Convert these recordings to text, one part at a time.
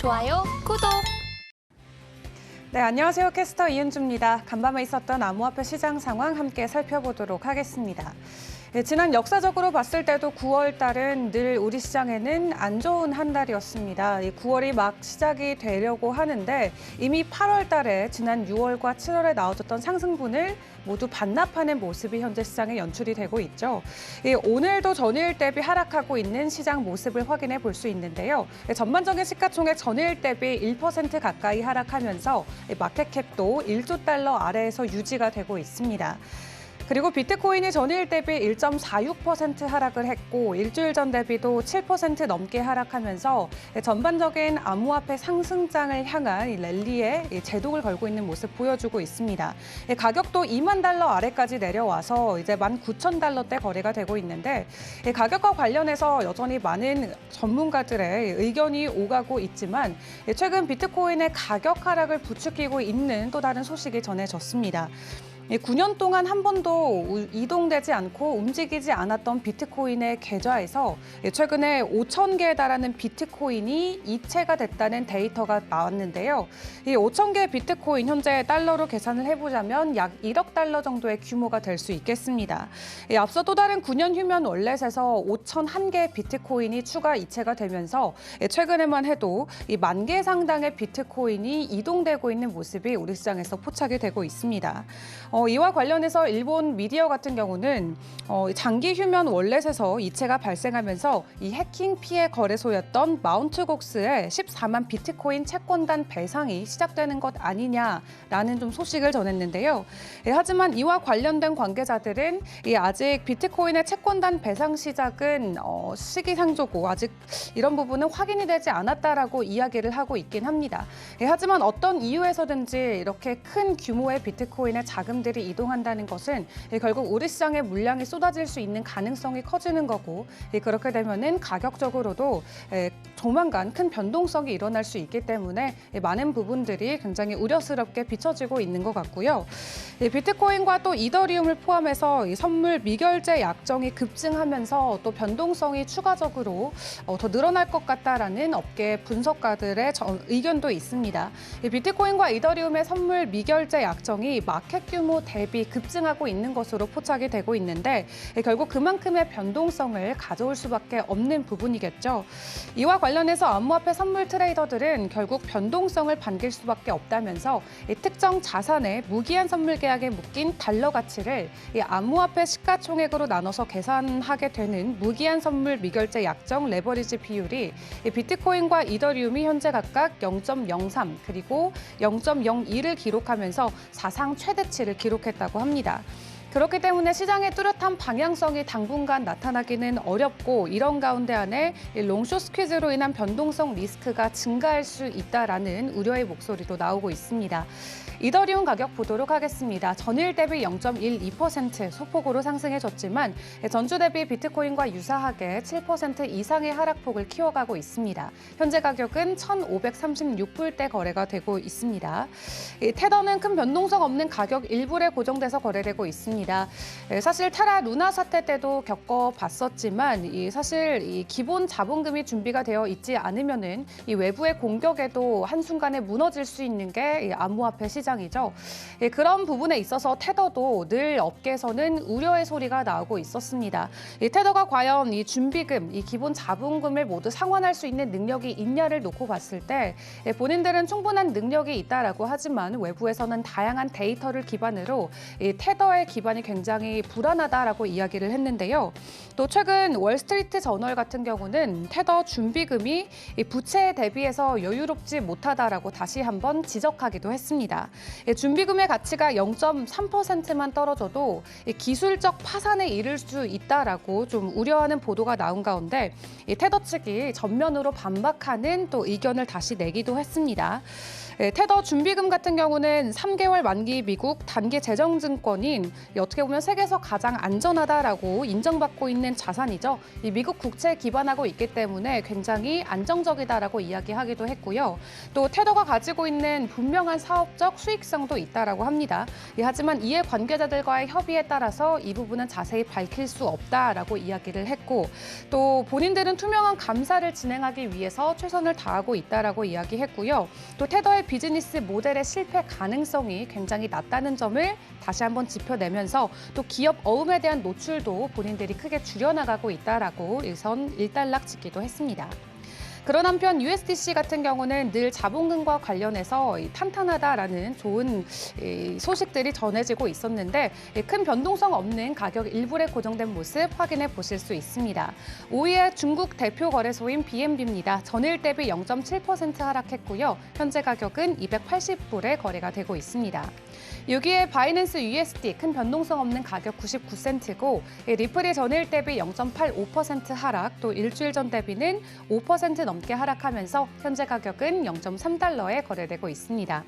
좋아요, 구독! 네, 안녕하세요. 캐스터 이은주입니다. 간밤에 있었던 암호화폐 시장 상황 함께 살펴보도록 하겠습니다. 지난 역사적으로 봤을 때도 9월 달은 늘 우리 시장에는 안 좋은 한 달이었습니다. 9월이 막 시작이 되려고 하는데 이미 8월 달에 지난 6월과 7월에 나와줬던 상승분을 모두 반납하는 모습이 현재 시장에 연출이 되고 있죠. 오늘도 전일 대비 하락하고 있는 시장 모습을 확인해 볼 수 있는데요. 전반적인 시가총액 전일 대비 1% 가까이 하락하면서 마켓캡도 1조 달러 아래에서 유지가 되고 있습니다. 그리고 비트코인이 전일 대비 1.46% 하락을 했고 일주일 전 대비도 7% 넘게 하락하면서 전반적인 암호화폐 상승장을 향한 랠리에 제동을 걸고 있는 모습 보여주고 있습니다. 가격도 2만 달러 아래까지 내려와서 이제 19,000달러대 거래가 되고 있는데 가격과 관련해서 여전히 많은 전문가들의 의견이 오가고 있지만 최근 비트코인의 가격 하락을 부추기고 있는 또 다른 소식이 전해졌습니다. 9년 동안 한 번도 이동되지 않고 움직이지 않았던 비트코인의 계좌에서 최근에 5,000개에 달하는 비트코인이 이체가 됐다는 데이터가 나왔는데요. 이 5,000개 비트코인 현재 달러로 계산을 해보자면 약 1억 달러 정도의 규모가 될 수 있겠습니다. 앞서 또 다른 9년 휴면 월렛에서 5,001개 비트코인이 추가 이체가 되면서 최근에만 해도 이 10,000개 상당의 비트코인이 이동되고 있는 모습이 우리 시장에서 포착이 되고 있습니다. 이와 관련해서 일본 미디어 같은 경우는 장기 휴면 월렛에서 이체가 발생하면서 이 해킹 피해 거래소였던 마운트곡스의 14만 비트코인 채권단 배상이 시작되는 것 아니냐라는 좀 소식을 전했는데요. 하지만 이와 관련된 관계자들은 아직 비트코인의 채권단 배상 시작은 시기상조고 아직 이런 부분은 확인이 되지 않았다라고 이야기를 하고 있긴 합니다. 하지만 어떤 이유에서든지 이렇게 큰 규모의 비트코인의 자금들이 이동한다는 것은 결국 우리 시장에 물량이 쏟아질 수 있는 가능성이 커지는 거고 그렇게 되면은 가격적으로도 조만간 큰 변동성이 일어날 수 있기 때문에 많은 부분들이 굉장히 우려스럽게 비춰지고 있는 것 같고요. 비트코인과 또 이더리움을 포함해서 이 선물 미결제 약정이 급증하면서 또 변동성이 추가적으로 더 늘어날 것 같다라는 업계 분석가들의 의견도 있습니다. 비트코인과 이더리움의 선물 미결제 약정이 마켓 규모 대비 급증하고 있는 것으로 포착이 되고 있는데 결국 그만큼의 변동성을 가져올 수밖에 없는 부분이겠죠. 이와 관련해서 암호화폐 선물 트레이더들은 결국 변동성을 반길 수밖에 없다면서 특정 자산의 무기한 선물 계약에 묶인 달러 가치를 이 암호화폐 시가총액으로 나눠서 계산하게 되는 무기한 선물 미결제 약정 레버리지 비율이 비트코인과 이더리움이 현재 각각 0.03 그리고 0.02를 기록하면서 사상 최대치를 기록했다고 합니다. 그렇기 때문에 시장의 뚜렷한 방향성이 당분간 나타나기는 어렵고 이런 가운데 안에 롱숏 스퀴즈로 인한 변동성 리스크가 증가할 수 있다라는 우려의 목소리도 나오고 있습니다. 이더리움 가격 보도록 하겠습니다. 전일 대비 0.12% 소폭으로 상승해줬지만 전주 대비 비트코인과 유사하게 7% 이상의 하락폭을 키워가고 있습니다. 현재 가격은 1,536불대 거래가 되고 있습니다. 테더는 큰 변동성 없는 가격 일부에 고정돼서 거래되고 있습니다. 사실 테라 루나 사태 때도 겪어봤었지만 사실 이 기본 자본금이 준비가 되어 있지 않으면은 이 외부의 공격에도 한순간에 무너질 수 있는 게 암호화폐 시장이죠. 그런 부분에 있어서 테더도 늘 업계에서는 우려의 소리가 나오고 있었습니다. 테더가 과연 이 준비금, 이 기본 자본금을 모두 상환할 수 있는 능력이 있냐를 놓고 봤을 때 본인들은 충분한 능력이 있다라고 하지만 외부에서는 다양한 데이터를 기반으로 이 테더의 기반이 굉장히 불안하다라고 이야기를 했는데요. 또 최근 월스트리트 저널 같은 경우는 테더 준비금이 부채에 대비해서 여유롭지 못하다라고 다시 한번 지적하기도 했습니다. 준비금의 가치가 0.3%만 떨어져도 기술적 파산에 이를 수 있다라고 좀 우려하는 보도가 나온 가운데 테더 측이 전면으로 반박하는 또 의견을 다시 내기도 했습니다. 테더 준비금 같은 경우는 3개월 만기 미국 단기 재정증권인 어떻게 보면 세계에서 가장 안전하다라고 인정받고 있는 자산이죠. 이 미국 국채에 기반하고 있기 때문에 굉장히 안정적이다라고 이야기하기도 했고요. 또 테더가 가지고 있는 분명한 사업적 수익성도 있다라고 합니다. 하지만 이해 관계자들과의 협의에 따라서 이 부분은 자세히 밝힐 수 없다라고 이야기를 했고, 또 본인들은 투명한 감사를 진행하기 위해서 최선을 다하고 있다라고 이야기했고요. 또 테더의 비즈니스 모델의 실패 가능성이 굉장히 낮다는 점을 다시 한번 짚어내면서 또 기업 어음에 대한 노출도 본인들이 크게 줄여나가고 있다라고 일단락 짓기도 했습니다. 그런 한편 USDC 같은 경우는 늘 자본금과 관련해서 탄탄하다라는 좋은 소식들이 전해지고 있었는데 큰 변동성 없는 가격 일부에 고정된 모습 확인해 보실 수 있습니다. 5위의 중국 대표 거래소인 BNB입니다. 전일 대비 0.7% 하락했고요. 현재 가격은 280불에 거래가 되고 있습니다. 6위의 바이낸스 USD 큰 변동성 없는 가격 99센트고 리플이 전일 대비 0.85% 하락, 또 일주일 전 대비는 5% 넘게 하락하면서 현재 가격은 0.3달러에 거래되고 있습니다.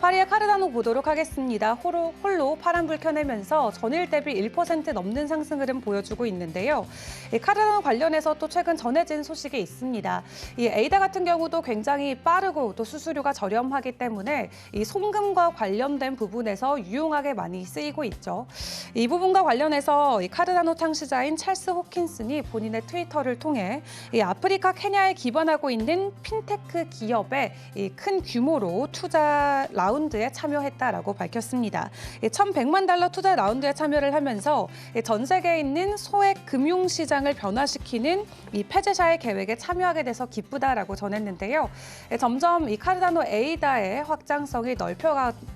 8위의 카르다노 보도록 하겠습니다. 홀로 파란불 켜내면서 전일 대비 1% 넘는 상승 흐름 보여주고 있는데요. 이 카르다노 관련해서 또 최근 전해진 소식이 있습니다. 이 에이다 같은 경우도 굉장히 빠르고 또 수수료가 저렴하기 때문에 이 송금과 관련된 부분에서 유용하게 많이 쓰이고 있죠. 이 부분과 관련해서 이 카르다노 창시자인 찰스 호킨슨이 본인의 트위터를 통해 이 아프리카 케냐에 기반하고 있는 핀테크 기업에 이 큰 규모로 투자 라운드에 참여했다라고 밝혔습니다. 1,100만 달러 투자 라운드에 참여를 하면서 전 세계에 있는 소액 금융시장을 변화시키는 이 페제샤의 계획에 참여하게 돼서 기쁘다라고 전했는데요. 점점 이 카르다노 에이다의 확장성이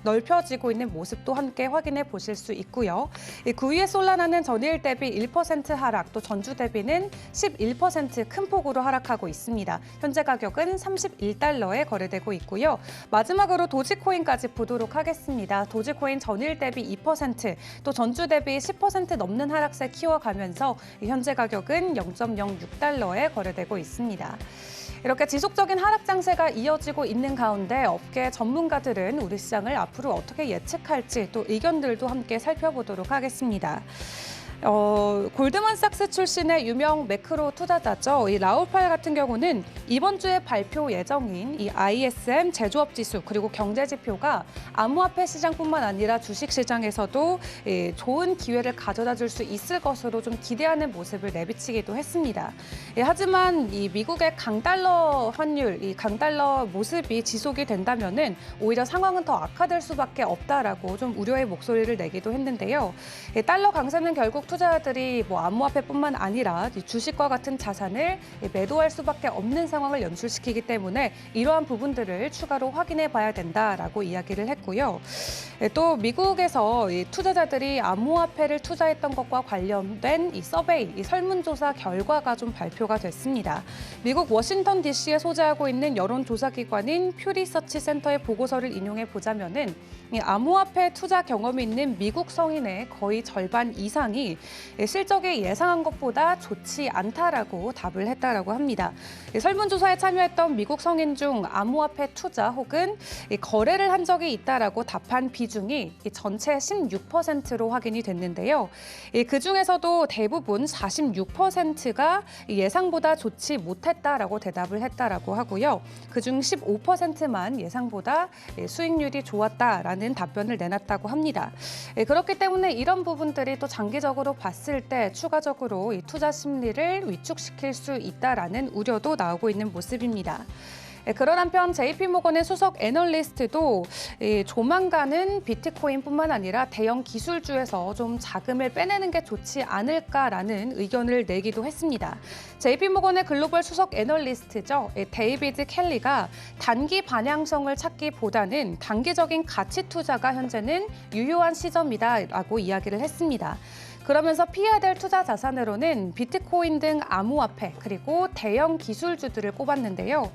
넓혀지고 있는 모습도 함께 확인해 보실 수 있고요. 9위의 솔라나는 전일 대비 1% 하락, 또 전주 대비는 11% 큰 폭으로 하락하고 있습니다. 현재 가격은 31달러에 거래되고 있고요. 마지막으로 도지코인까지 보도록 하겠습니다. 도지코인 전일 대비 2%, 또 전주 대비 10% 넘는 하락세 키워가면서 현재 가격은 0.06달러에 거래되고 있습니다. 이렇게 지속적인 하락 장세가 이어지고 있는 가운데 업계 전문가들은 우리 시장을 앞으로 어떻게 예측할지 또 의견들도 함께 살펴보도록 하겠습니다. 골드만삭스 출신의 유명 매크로 투자자죠. 이 라울팔 같은 경우는 이번 주에 발표 예정인 이 ISM 제조업 지수 그리고 경제 지표가 암호화폐 시장뿐만 아니라 주식 시장에서도 좋은 기회를 가져다 줄 수 있을 것으로 좀 기대하는 모습을 내비치기도 했습니다. 하지만 이 미국의 강달러 환율, 이 강달러 모습이 지속이 된다면은 오히려 상황은 더 악화될 수밖에 없다라고 좀 우려의 목소리를 내기도 했는데요. 달러 강세는 결국 투자자들이 암호화폐뿐만 아니라 주식과 같은 자산을 매도할 수밖에 없는 상황을 연출시키기 때문에 이러한 부분들을 추가로 확인해 봐야 된다라고 이야기를 했고요. 또 미국에서 투자자들이 암호화폐를 투자했던 것과 관련된 이 서베이, 이 설문조사 결과가 좀 발표가 됐습니다. 미국 워싱턴 DC에 소재하고 있는 여론조사기관인 퓨리서치 센터의 보고서를 인용해 보자면은 이 암호화폐 투자 경험이 있는 미국 성인의 거의 절반 이상이 실적이 예상한 것보다 좋지 않다라고 답을 했다라고 합니다. 설문조사에 참여했던 미국 성인 중 암호화폐 투자 혹은 거래를 한 적이 있다라고 답한 비중이 전체 16%로 확인이 됐는데요. 그중에서도 대부분 46%가 예상보다 좋지 못했다라고 대답을 했다라고 하고요. 그중 15%만 예상보다 수익률이 좋았다라는 답변을 내놨다고 합니다. 그렇기 때문에 이런 부분들이 또 장기적으로 봤을 때 추가적으로 이 투자 심리를 위축시킬 수 있다라는 우려도 나오고 있는 모습입니다. 그런 한편 JP모건의 수석 애널리스트도 조만간은 비트코인뿐만 아니라 대형 기술주에서 좀 자금을 빼내는 게 좋지 않을까라는 의견을 내기도 했습니다. JP모건의 글로벌 수석 애널리스트죠. 데이비드 켈리가 단기 반향성을 찾기보다는 단기적인 가치 투자가 현재는 유효한 시점이다라고 이야기를 했습니다. 그러면서 피해야 될 투자 자산으로는 비트코인 등 암호화폐 그리고 대형 기술주들을 꼽았는데요.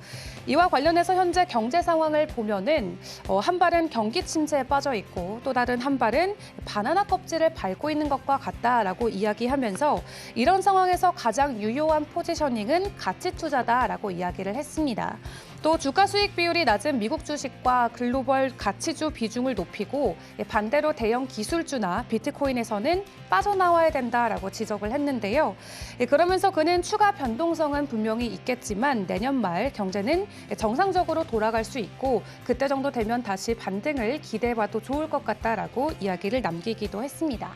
이와 관련해서 현재 경제 상황을 보면은 한 발은 경기 침체에 빠져 있고 또 다른 한 발은 바나나 껍질을 밟고 있는 것과 같다라고 이야기하면서 이런 상황에서 가장 유효한 포지셔닝은 가치 투자다라고 이야기를 했습니다. 또 주가 수익 비율이 낮은 미국 주식과 글로벌 가치주 비중을 높이고 반대로 대형 기술주나 비트코인에서는 빠져나와야 된다라고 지적을 했는데요. 그러면서 그는 추가 변동성은 분명히 있겠지만 내년 말 경제는 정상적으로 돌아갈 수 있고 그때 정도 되면 다시 반등을 기대해봐도 좋을 것 같다라고 이야기를 남기기도 했습니다.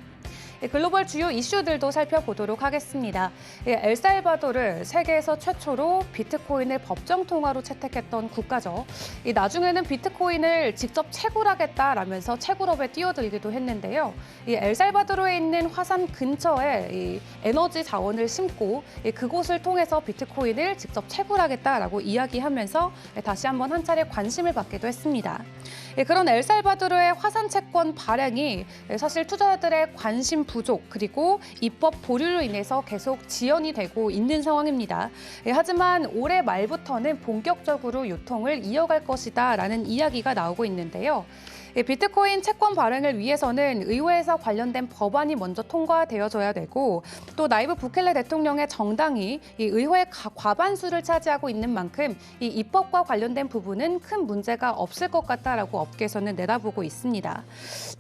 글로벌 주요 이슈들도 살펴보도록 하겠습니다. 엘살바도르 세계에서 최초로 비트코인을 법정 통화로 채택했던 국가죠. 나중에는 비트코인을 직접 채굴하겠다라면서 채굴업에 뛰어들기도 했는데요. 엘살바도르에 있는 화산 근처에 에너지 자원을 심고 그곳을 통해서 비트코인을 직접 채굴하겠다라고 이야기하면서 다시 한번 한 차례 관심을 받기도 했습니다. 그런 엘살바도르의 화산 채권 발행이 사실 투자자들의 관심 부족 그리고 입법 보류로 인해서 계속 지연이 되고 있는 상황입니다. 하지만 올해 말부터는 본격적으로 유통을 이어갈 것이다라는 이야기가 나오고 있는데요. 비트코인 채권 발행을 위해서는 의회에서 관련된 법안이 먼저 통과되어져야 되고 또 나이브 부켈레 대통령의 정당이 이 의회 과반수를 차지하고 있는 만큼 이 입법과 관련된 부분은 큰 문제가 없을 것 같다라고 업계에서는 내다보고 있습니다.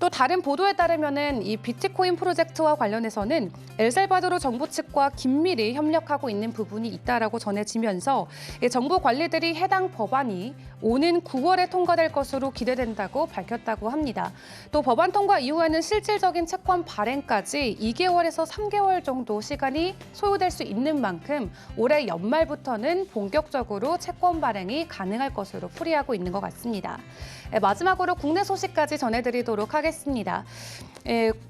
또 다른 보도에 따르면은 이 비트코인 프로젝트와 관련해서는 엘살바도르 정부 측과 긴밀히 협력하고 있는 부분이 있다라고 전해지면서 정부 관리들이 해당 법안이 오는 9월에 통과될 것으로 기대된다고 밝혔다고 합니다. 또 법안 통과 이후에는 실질적인 채권 발행까지 2개월에서 3개월 정도 시간이 소요될 수 있는 만큼 올해 연말부터는 본격적으로 채권 발행이 가능할 것으로 풀이하고 있는 것 같습니다. 마지막으로 국내 소식까지 전해드리도록 하겠습니다.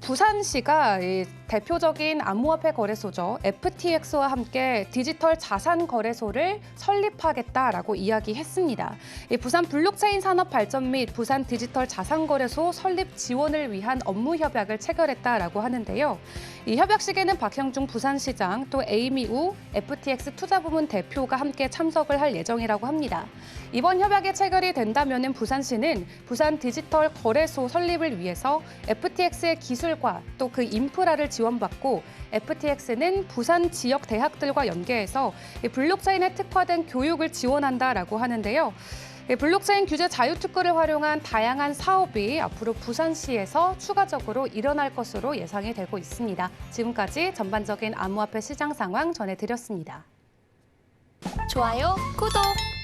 부산시가 대표적인 암호화폐 거래소죠. FTX와 함께 디지털 자산 거래소를 설립하겠다라고 이야기했습니다. 부산 블록체인 산업 발전 및 부산 디지털 자산 거래소 설립 지원을 위한 업무 협약을 체결했다라고 하는데요. 이 협약식에는 박형중 부산시장 또 에이미 우 FTX 투자부문 대표가 함께 참석을 할 예정이라고 합니다. 이번 협약이 체결이 된다면은 부산시는 부산 디지털 거래소 설립을 위해서 FTX의 기술과 또 그 인프라를 지원받고 FTX는 부산 지역 대학들과 연계해서 블록체인에 특화된 교육을 지원한다라고 하는데요. 블록체인 규제 자유특구를 활용한 다양한 사업이 앞으로 부산시에서 추가적으로 일어날 것으로 예상이 되고 있습니다. 지금까지 전반적인 암호화폐 시장 상황 전해드렸습니다. 좋아요, 구독!